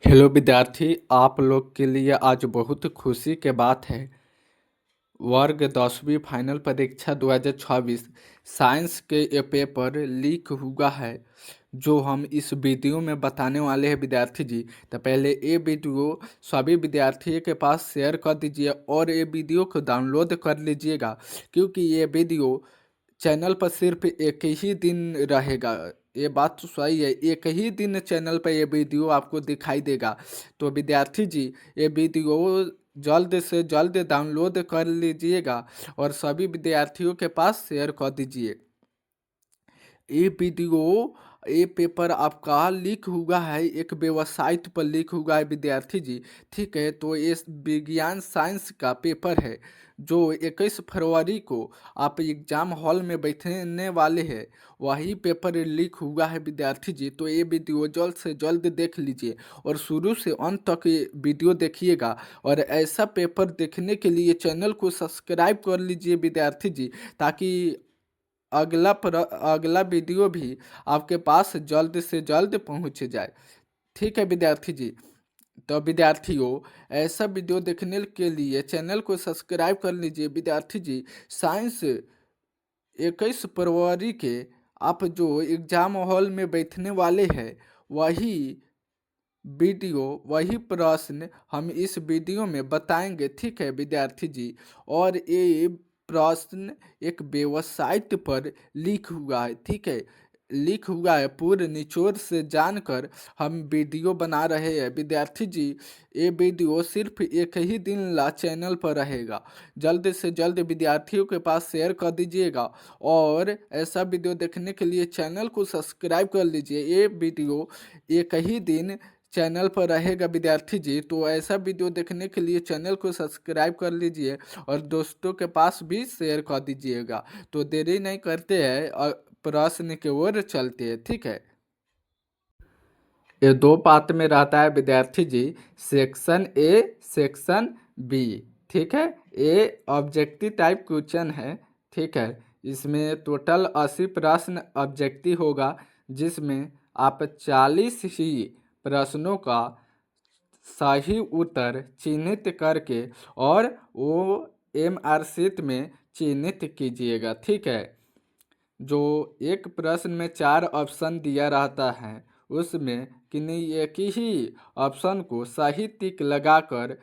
Hello विद्यार्थी, आप लोग के लिए आज बहुत खुशी के बात है। वर्ग 10वीं फाइनल परीक्षा 2024 साइंस के ये पेपर लीक हुआ है, जो हम इस वीडियो में बताने वाले हैं विद्यार्थी जी। तो पहले ये वीडियो सभी विद्यार्थियों के पास शेयर कर दीजिए और ये वीडियो को डाउनलोड कर लीजिएगा, क्योंकि ये वीडियो चैनल पर सिर्फ एक ही दिन रहेगा। ये बात तो सही है, एक ही दिन चैनल पर ये वीडियो आपको दिखाई देगा। तो विद्यार्थी जी, ये वीडियो जल्द से जल्द डाउनलोड कर लीजिएगा और सभी विद्यार्थियों के पास शेयर कर दीजिए। ये वीडियो, ये पेपर आपका लीक हुआ है, एक वेबसाइट पर लीक हुआ है विद्यार्थी जी। ठीक है, तो ये विज्ञान साइंस का पेपर है जो 21 फरवरी को आप एग्जाम हॉल में बैठने वाले हैं। वही पेपर लीक हुआ है विद्यार्थी जी। तो ये वीडियो जल्द से जल्द देख लीजिए और शुरू से अंत तक ये वीडियो देखिएगा। और ऐसा पेपर देखने के लिए चैनल को सब्सक्राइब कर लीजिए विद्यार्थी जी, ताकि अगला वीडियो भी आपके पास जल्द से जल्द पहुंच जाए। ठीक है विद्यार्थी जी। तो विद्यार्थियों, ऐसा वीडियो देखने के लिए चैनल को सब्सक्राइब कर लीजिए विद्यार्थी जी। साइंस 21 फरवरी के आप जो एग्जाम हॉल में बैठने वाले हैं, वही वीडियो, वही प्रश्न हम इस वीडियो में बताएंगे। ठीक है विद्यार्थी जी। और ये प्रश्न एक वेबसाइट पर लीक हुआ है। ठीक है, लीक हुआ है, पूरे निचोड़ से जानकर हम वीडियो बना रहे हैं विद्यार्थी जी। ये वीडियो सिर्फ एक ही दिन ला चैनल पर रहेगा। जल्द से जल्द विद्यार्थियों के पास शेयर कर दीजिएगा और ऐसा वीडियो देखने के लिए चैनल को सब्सक्राइब कर लीजिए। ये वीडियो एक ही दिन चैनल पर रहेगा विद्यार्थी जी। तो ऐसा वीडियो देखने के लिए चैनल को सब्सक्राइब कर लीजिए और दोस्तों के पास भी शेयर कर दीजिएगा। तो देरी नहीं करते हैं और प्रश्न की ओर चलते हैं। ठीक है, ये दो पार्ट में रहता है विद्यार्थी जी, सेक्शन ए, सेक्शन बी। ठीक है, ए ऑब्जेक्टिव टाइप क्वेश्चन है। ठीक है, इसमें टोटल 80 प्रश्न ऑब्जेक्टिव होगा, जिसमें आप 40 ही प्रश्नों का सही उत्तर चिन्हित करके और वो एमआर शीट में चिन्हित कीजिएगा। ठीक है, जो एक प्रश्न में 4 ऑप्शन दिया रहता है, उसमें किन्हीं एक ही ऑप्शन को सही टिक लगाकर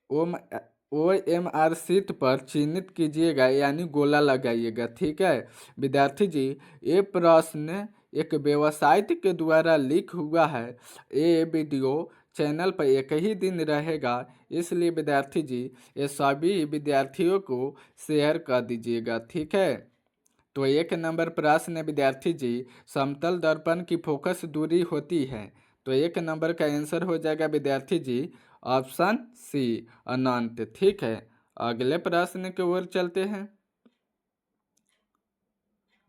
ओम OMR शीट पर चिन्हित कीजिएगा, यानी गोला लगाइएगा। ठीक है विद्यार्थी जी, ये प्रश्न एक वेबसाइट के द्वारा लीक हुआ है। ये वीडियो चैनल पर एक ही दिन रहेगा, इसलिए विद्यार्थी जी ये सभी विद्यार्थियों को शेयर कर दीजिएगा। ठीक है, तो एक नंबर प्रश्न है विद्यार्थी जी, समतल दर्पण की फोकस दूरी होती है। तो एक नंबर का आंसर हो जाएगा विद्यार्थी जी ऑप्शन सी, अनंत। ठीक है, अगले प्रश्न की ओर चलते हैं।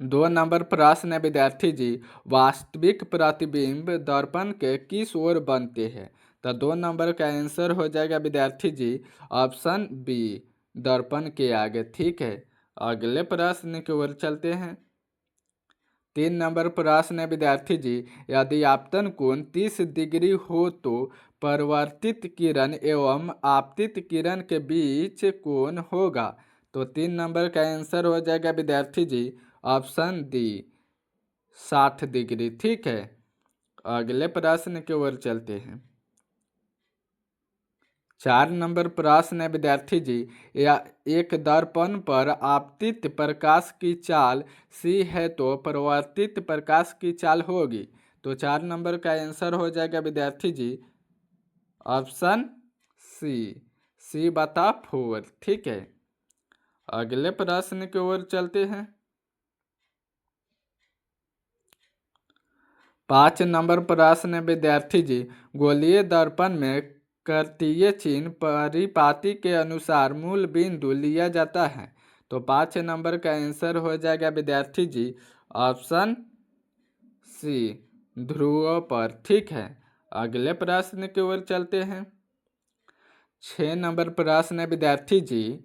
2 नंबर प्रश्न है विद्यार्थी जी, वास्तविक प्रतिबिंब दर्पण के किस ओर बनते हैं। तो 2 नंबर का आंसर हो जाएगा विद्यार्थी जी ऑप्शन बी, दर्पण के आगे। ठीक है, अगले प्रश्न की ओर चलते हैं। 3 नंबर प्रश्न है विद्यार्थी जी, यदि आपतन कोण 30 डिग्री हो तो परावर्तित किरण एवं आपतित किरण के बीच कोण होगा। तो 3 नंबर का आंसर हो जाएगा विद्यार्थी जी ऑप्शन डी, 60 डिग्री। ठीक है, अगले प्रश्न की ओर चलते हैं। 4 नंबर प्रश्न है विद्यार्थी जी, या एक दर्पण पर आपतित प्रकाश की चाल सी है तो परावर्तित प्रकाश की चाल होगी। तो 4 नंबर का आंसर हो जाएगा विद्यार्थी जी ऑप्शन सी, C/4। ठीक है, अगले प्रश्न की ओर चलते हैं। 5 नंबर प्रश्न है विद्यार्थी जी, गोलीय दर्पण में कर्तीय चिन्ह परिपाटी के अनुसार मूल बिंदु लिया जाता है। तो 5 नंबर का आंसर हो जाएगा विद्यार्थी जी ऑप्शन सी, ध्रुव पर। ठीक है, अगले प्रश्न की ओर चलते हैं। 6 नंबर प्रश्न है विद्यार्थी जी,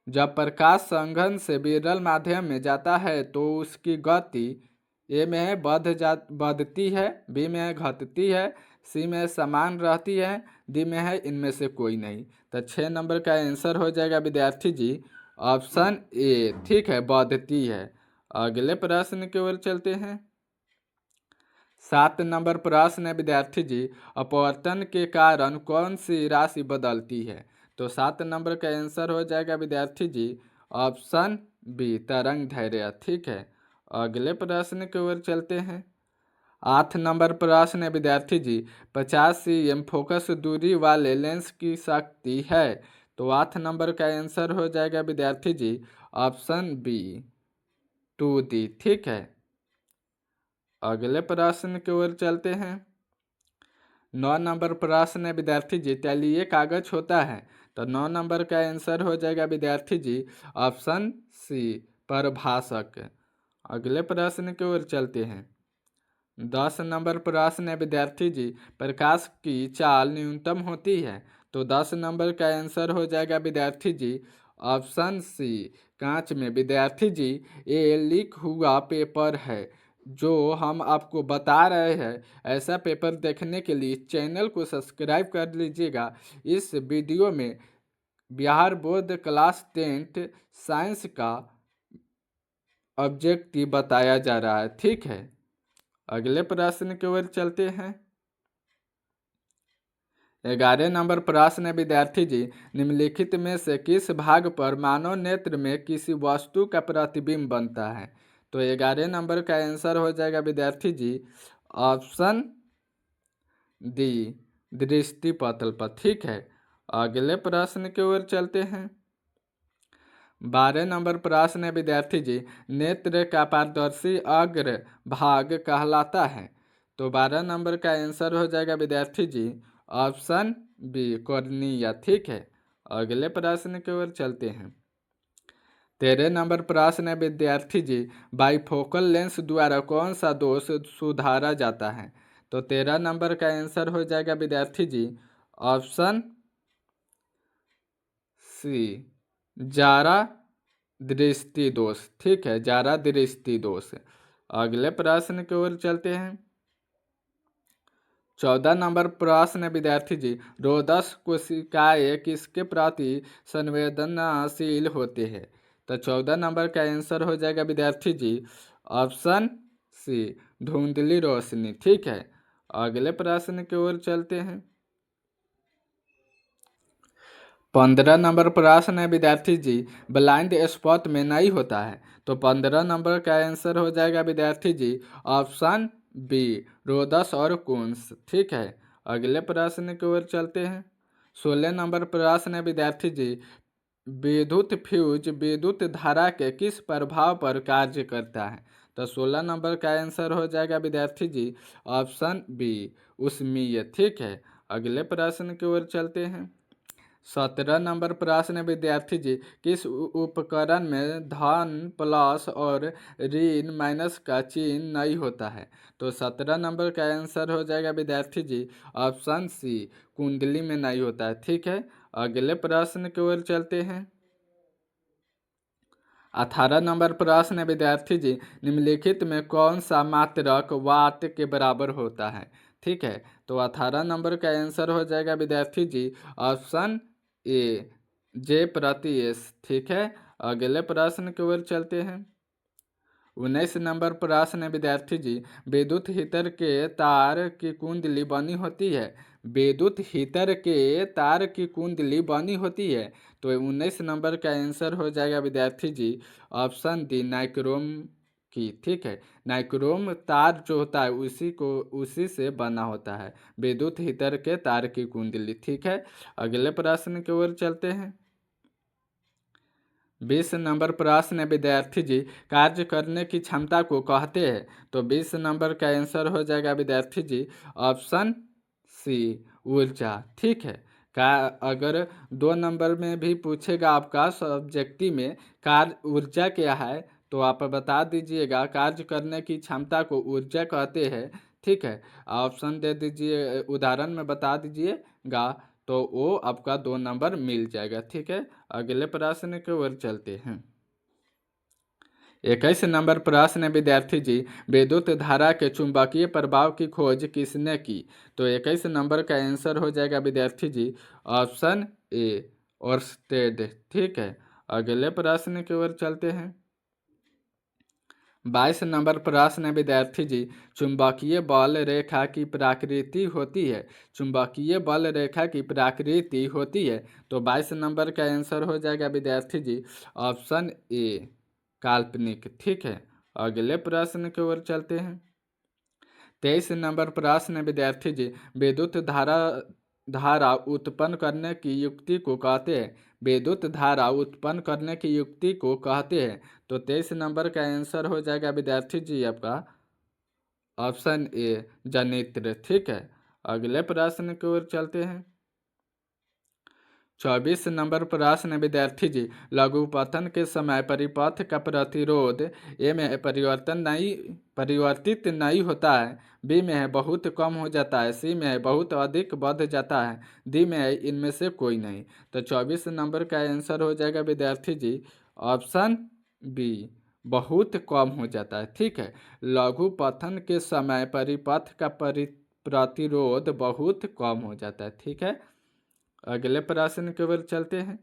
जब प्रकाश संघन से विरल माध्यम में जाता है तो उसकी गति ए में है बढ़ती है, बी में है घटती है, सी में है समान रहती है, डी में है इनमें से कोई नहीं। तो 6 नंबर का आंसर हो जाएगा विद्यार्थी जी ऑप्शन ए, ठीक है, बढ़ती है। अगले प्रश्न की ओर चलते हैं। 7 नंबर प्रश्न है विद्यार्थी जी अपवर्तन के कारण कौन सी राशि बदलती है। तो 7 नंबर का आंसर हो जाएगा विद्यार्थी जी ऑप्शन बी तरंग दैर्घ्य, ठीक है। अगले प्रश्न की ओर चलते हैं। 8 नंबर प्रश्न है विद्यार्थी जी 50 cm फोकस दूरी वाले लेंस की शक्ति है। तो 8 नंबर का आंसर हो जाएगा विद्यार्थी जी ऑप्शन बी 2D, ठीक है। अगले प्रश्न की ओर चलते हैं। 9 नंबर प्रश्न है विद्यार्थी जी तैलीय कागज होता है। तो 9 नंबर का आंसर हो जाएगा विद्यार्थी जी ऑप्शन सी परभाषक। अगले प्रश्न की ओर चलते हैं। 10 नंबर प्रश्न है विद्यार्थी जी प्रकाश की चाल न्यूनतम होती है। तो 10 नंबर का आंसर हो जाएगा विद्यार्थी जी ऑप्शन सी कांच में। विद्यार्थी जी ये लीक हुआ पेपर है जो हम आपको बता रहे हैं। ऐसा पेपर देखने के लिए चैनल को सब्सक्राइब कर लीजिएगा। इस वीडियो में बिहार बोर्ड क्लास 10 साइंस का ऑब्जेक्टिव बताया जा रहा है, ठीक है। अगले प्रश्न की ओर चलते हैं। 11 नंबर प्रश्न है विद्यार्थी जी निम्नलिखित में से किस भाग पर मानव नेत्र में किसी वस्तु का प्रतिबिंब बनता है। तो 11 नंबर का आंसर हो जाएगा विद्यार्थी जी ऑप्शन डी दृष्टि पटल पर, ठीक है। अगले प्रश्न की ओर चलते हैं। 12 नंबर प्रश्न है विद्यार्थी जी नेत्र का पारदर्शी अग्र भाग कहलाता है। तो 12 नंबर का आंसर हो जाएगा विद्यार्थी जी ऑप्शन बी कॉर्निया, ठीक है। अगले प्रश्न की ओर चलते हैं। 13 नंबर प्रश्न है विद्यार्थी जी बाइफोकल लेंस द्वारा कौन सा दोष सुधारा जाता है। तो 13 नंबर का आंसर हो जाएगा विद्यार्थी जी ऑप्शन सी जारा दृष्टि दोष, ठीक है, जारा दृष्टि दोष। अगले प्रश्न की ओर चलते हैं। 14 नंबर प्रश्न है विद्यार्थी जी रोदस कोशिकाएं किसके प्रति संवेदनशील होते हैं। तो 14 नंबर का आंसर हो जाएगा विद्यार्थी जी ऑप्शन सी धुंधली रोशनी, ठीक है। अगले प्रश्न की ओर चलते हैं। 15 नंबर प्रश्न है विद्यार्थी जी ब्लाइंड स्पॉट में नहीं होता है। तो 15 नंबर का आंसर हो जाएगा विद्यार्थी जी ऑप्शन बी रोदस और कून्स, ठीक है। अगले प्रश्न की ओर चलते हैं। 16 नंबर प्रश्न है विद्यार्थी जी विद्युत फ्यूज विद्युत धारा के किस प्रभाव पर कार्य करता है। तो 16 नंबर का आंसर हो जाएगा विद्यार्थी जी ऑप्शन बी ऊष्मीय, ठीक है। अगले प्रश्न की ओर चलते हैं। 17 नंबर प्रश्न है विद्यार्थी जी किस उपकरण में धन प्लस और ऋण माइनस का चिन्ह नहीं होता है। तो 17 नंबर का आंसर हो जाएगा विद्यार्थी जी ऑप्शन सी कुंडली में नहीं होता है, ठीक है। अगले प्रश्न की ओर चलते हैं। 18 नंबर प्रश्न है विद्यार्थी जी निम्नलिखित में कौन सा मात्रक वाट के बराबर होता है, ठीक है। तो 18 नंबर का आंसर हो जाएगा विद्यार्थी जी ऑप्शन ए जे प्रति एस, ठीक है। अगले प्रश्न की ओर चलते हैं। 19 नंबर प्रश्न है विद्यार्थी जी विद्युत हीटर के तार की कुंडली बनी होती है। विद्युत हीटर के तार की कुंडली बनी होती है। तो 19 नंबर का आंसर हो जाएगा विद्यार्थी जी ऑप्शन डी नाइक्रोम की, ठीक है। नाइक्रोम तार जो होता है उसी से बना होता है विद्युत हीटर के तार की कुंडली, ठीक है। अगले प्रश्न की ओर चलते हैं। 20 नंबर प्रश्न है विद्यार्थी जी कार्य करने की क्षमता को कहते हैं। तो 20 नंबर का आंसर हो जाएगा विद्यार्थी जी ऑप्शन सी ऊर्जा, ठीक है। का अगर 2 नंबर में भी पूछेगा आपका सब्जेक्टिव में कार्य ऊर्जा क्या है तो आप बता दीजिएगा कार्य करने की क्षमता को ऊर्जा कहते हैं, ठीक है। ऑप्शन दे दीजिए, उदाहरण में बता दीजिएगा तो वो आपका 2 नंबर मिल जाएगा, ठीक है। अगले प्रश्न की ओर चलते हैं। 21 नंबर प्रश्न है विद्यार्थी जी, विद्युत धारा के चुंबकीय प्रभाव की खोज किसने की? तो 21 नंबर का आंसर हो जाएगा विद्यार्थी जी ऑप्शन ए ओर्स्टेड। ठीक है, अगले प्रश्न की ओर चलते हैं। 22 नंबर प्रश्न है विद्यार्थी जी, चुंबकीय बल रेखा की प्रकृति होती है। चुंबकीय बल रेखा की प्रकृति होती है। तो 22 नंबर का आंसर हो जाएगा विद्यार्थी जी ऑप्शन ए काल्पनिक। ठीक है, अगले प्रश्न की ओर चलते हैं। 23 नंबर प्रश्न है विद्यार्थी जी, विद्युत धारा धारा उत्पन्न करने की युक्ति को कहते हैं। विद्युत धारा उत्पन्न करने की युक्ति को कहते हैं। तो 23 नंबर का आंसर हो जाएगा विद्यार्थी जी आपका ऑप्शन ए जनित्र। ठीक है, अगले प्रश्न की ओर चलते हैं। 24 नंबर प्रश्न विद्यार्थी जी, लघुपथन के समय परिपथ का प्रतिरोध ए में परिवर्तित नहीं होता है, बी में है बहुत कम हो जाता है, सी में है बहुत अधिक बढ़ जाता है, डी में है इनमें से कोई नहीं। तो 24 नंबर का आंसर हो जाएगा विद्यार्थी जी ऑप्शन बी बहुत कम हो जाता है। ठीक है, लघुपथन के समय परिपथ का प्रतिरोध बहुत कम हो जाता है। ठीक है, अगले प्रश्न की ओर चलते हैं।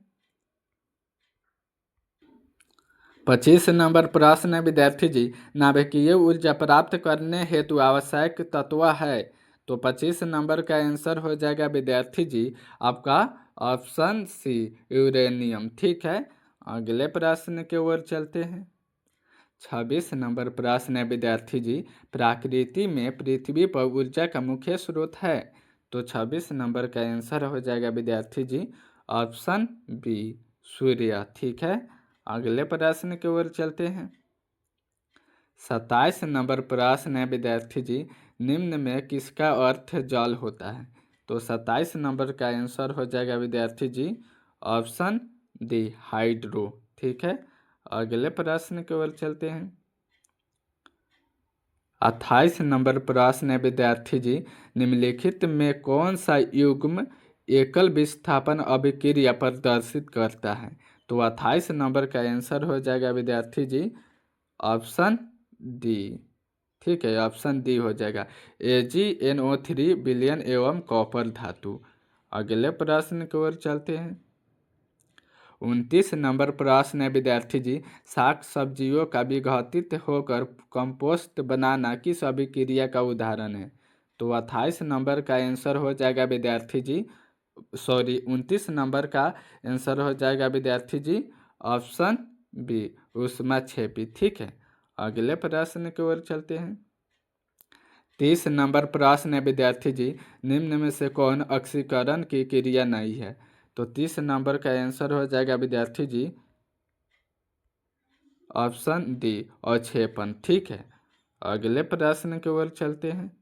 25 नंबर प्रश्न है विद्यार्थी जी, नाभिकीय ऊर्जा प्राप्त करने हेतु आवश्यक तत्व है। तो 25 नंबर का आंसर हो जाएगा विद्यार्थी जी आपका ऑप्शन सी यूरेनियम। ठीक है, अगले प्रश्न की ओर चलते हैं। 26 नंबर प्रश्न है विद्यार्थी जी, प्रकृति में पृथ्वी पर ऊर्जा का मुख्य स्रोत है। तो 26 नंबर का आंसर हो जाएगा विद्यार्थी जी ऑप्शन बी सूर्य। ठीक है, अगले प्रश्न की ओर चलते हैं। 27 नंबर प्रश्न है विद्यार्थी जी, निम्न में किसका अर्थ जल होता है। तो 27 नंबर का आंसर हो जाएगा विद्यार्थी जी ऑप्शन डी हाइड्रो। ठीक है, अगले प्रश्न की ओर चलते हैं। 28 नंबर प्रश्न है विद्यार्थी जी, निम्नलिखित में कौन सा युग्म एकल विस्थापन अभिक्रिया प्रदर्शित करता है। तो 28 नंबर का आंसर हो जाएगा विद्यार्थी जी ऑप्शन डी। ठीक है, ऑप्शन डी हो जाएगा AgNO3 विलयन एवं कॉपर धातु। अगले प्रश्न की ओर चलते हैं। 29 नंबर प्रश्न है विद्यार्थी जी, शाक सब्जियों का विघटित होकर कंपोस्ट बनाना किस अभिक्रिया का उदाहरण है। तो 28 नंबर का आंसर हो जाएगा विद्यार्थी जी 29 नंबर का आंसर हो जाएगा विद्यार्थी जी ऑप्शन बी ऊष्माक्षेपी। ठीक है, अगले प्रश्न की ओर चलते हैं। 30 नंबर प्रश्न है विद्यार्थी जी, निम्न में से कौन ऑक्सीकरण की क्रिया नहीं है। तो 30 नंबर का आंसर हो जाएगा विद्यार्थी जी ऑप्शन डी अवक्षेपण। ठीक है, अगले प्रश्न की ओर चलते हैं।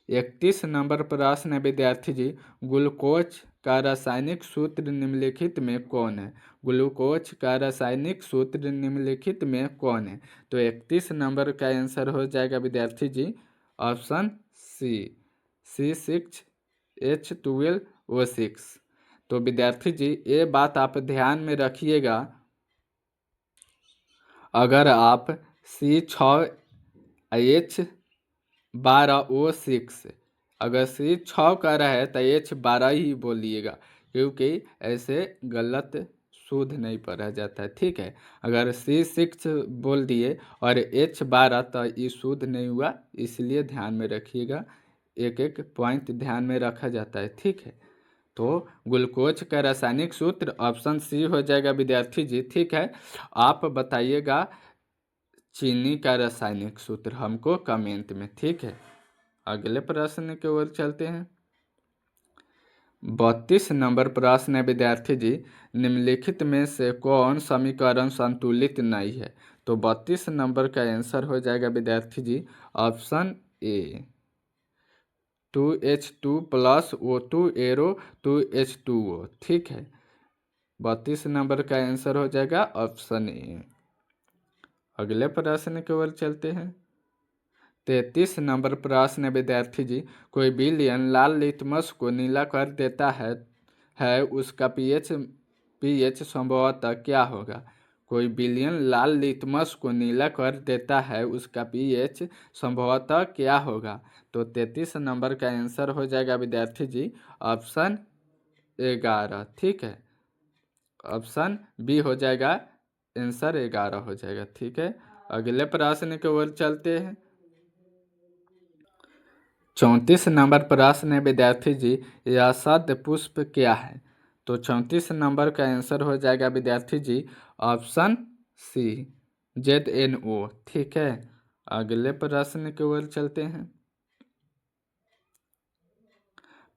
31 नंबर प्रश्न है विद्यार्थी जी, ग्लूकोज का रासायनिक सूत्र निम्नलिखित में कौन है। ग्लूकोज का रासायनिक सूत्र निम्नलिखित में कौन है। तो 31 नंबर का आंसर हो जाएगा विद्यार्थी जी ऑप्शन सी C6H12O6। तो विद्यार्थी जी ये बात आप ध्यान में रखिएगा, अगर आप C6H12O6 अगर C6 का रहे तो H12 ही बोलिएगा, क्योंकि ऐसे गलत शुद्ध नहीं पढ़ा जाता है। ठीक है, अगर C6 बोल दिए और H12 तो ये शुद्ध नहीं हुआ, इसलिए ध्यान में रखिएगा, एक एक पॉइंट ध्यान में रखा जाता है। ठीक है, तो ग्लूकोज का रासायनिक सूत्र ऑप्शन सी हो जाएगा विद्यार्थी जी। ठीक है, आप बताइएगा चीनी का रासायनिक सूत्र हमको कमेंट में। ठीक है, अगले प्रश्न की ओर चलते हैं। 32 नंबर प्रश्न है विद्यार्थी जी, निम्नलिखित में से कौन समीकरण संतुलित नहीं है। तो 32 नंबर का आंसर हो जाएगा विद्यार्थी जी option A 2H2 + O2 arrow 2H2O। ठीक है, 32 नंबर का आंसर हो जाएगा ऑप्शन ए। अगले प्रश्न की ओर चलते हैं। 33 नंबर प्रश्न विद्यार्थी जी, कोई विलयन लाल लिटमस को नीला कर देता है उसका पीएच संभवतः क्या होगा। कोई विलयन लाल लिटमस को नीला कर देता है, उसका पीएच संभवतः क्या होगा? तो 33 नंबर का आंसर हो जाएगा विद्यार्थी जी ऑप्शन 11। ठीक है, ऑप्शन बी हो जाएगा, आंसर 11 हो जाएगा। ठीक है, अगले प्रश्न की ओर चलते हैं। 34 नंबर प्रश्न है विद्यार्थी जी, यह सद्य पुष्प क्या है? तो 34 नंबर का आंसर हो जाएगा विद्यार्थी जी ऑप्शन सी ZNO। ठीक है, अगले प्रश्न की ओर चलते हैं।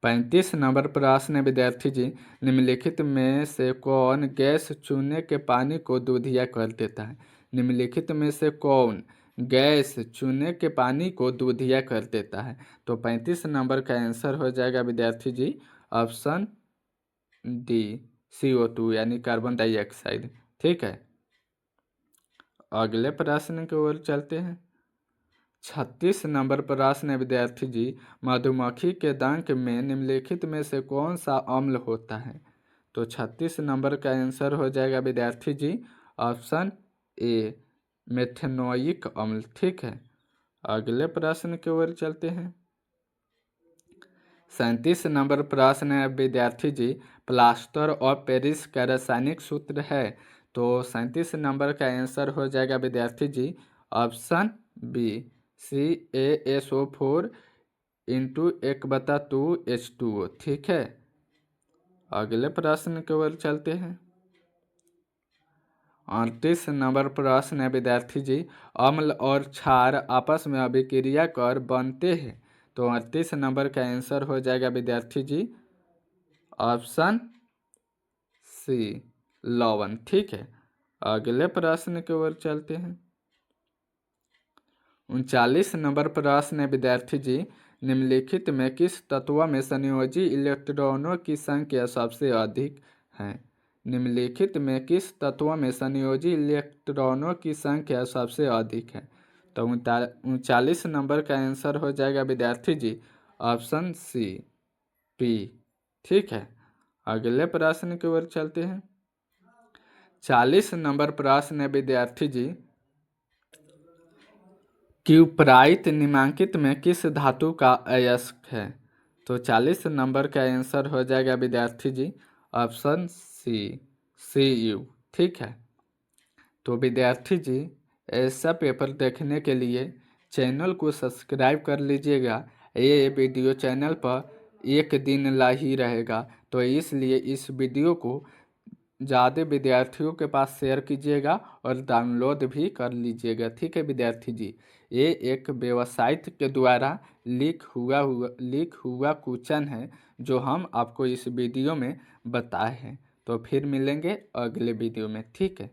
35 नंबर प्रश्न है विद्यार्थी जी, निम्नलिखित में से कौन गैस चूने के पानी को दूधिया कर देता है? निम्नलिखित में से कौन गैस चूने के पानी को दूधिया कर देता है? तो 35 नंबर का आंसर हो जाएगा विद्यार्थी जी ऑप्शन डी CO2 यानी कार्बन डाइऑक्साइड। ठीक है, अगले प्रश्न की ओर चलते हैं। 36 नंबर प्रश्न है विद्यार्थी जी, मधुमक्खी के डंक में निम्नलिखित में से कौन सा अम्ल होता है? तो 36 नंबर का आंसर हो जाएगा विद्यार्थी जी ऑप्शन ए मेथेनोइक अम्ल। ठीक है, अगले प्रश्न की ओर चलते हैं। 37 नंबर प्रश्न है विद्यार्थी जी, प्लास्टर ऑफ पेरिस का रासायनिक सूत्र है? तो 37 नंबर का आंसर हो जाएगा विद्यार्थी जी option B CaSO4 into 1/2H2O। ठीक है, अगले प्रश्न की ओर चलते हैं। 38 नंबर प्रश्न है विद्यार्थी जी, अम्ल और क्षार आपस में अभिक्रिया कर बनते हैं? तो 38 नंबर का आंसर हो जाएगा विद्यार्थी जी ऑप्शन सी लवण। ठीक है, अगले प्रश्न की ओर चलते हैं। 39 नंबर प्रश्न है विद्यार्थी जी, निम्नलिखित में किस तत्व में संयोजी इलेक्ट्रॉनों की संख्या सबसे अधिक है? निम्नलिखित में किस तत्व में संयोजी इलेक्ट्रॉनों की संख्या सबसे अधिक है? तो 39 नंबर का आंसर हो जाएगा विद्यार्थी जी ऑप्शन सी P। ठीक है, अगले प्रश्न की ओर चलते हैं। 40 नंबर प्रश्न है विद्यार्थी जी, क्यूपराइट निम्नलिखित में किस धातु का अयस्क है? तो 40 नंबर का आंसर हो जाएगा विद्यार्थी जी ऑप्शन सी Cu। ठीक है, तो विद्यार्थी जी ऐसा पेपर देखने के लिए चैनल को सब्सक्राइब कर लीजिएगा। ये वीडियो चैनल पर एक दिन ला ही रहेगा, तो इसलिए इस वीडियो को ज़्यादा विद्यार्थियों के पास शेयर कीजिएगा और डाउनलोड भी कर लीजिएगा। ठीक है विद्यार्थी जी, ये एक वेबसाइट के द्वारा लीक हुआ क्वेश्चन है जो हम आपको इस वीडियो में बताए हैं। तो फिर मिलेंगे अगले वीडियो में। ठीक है।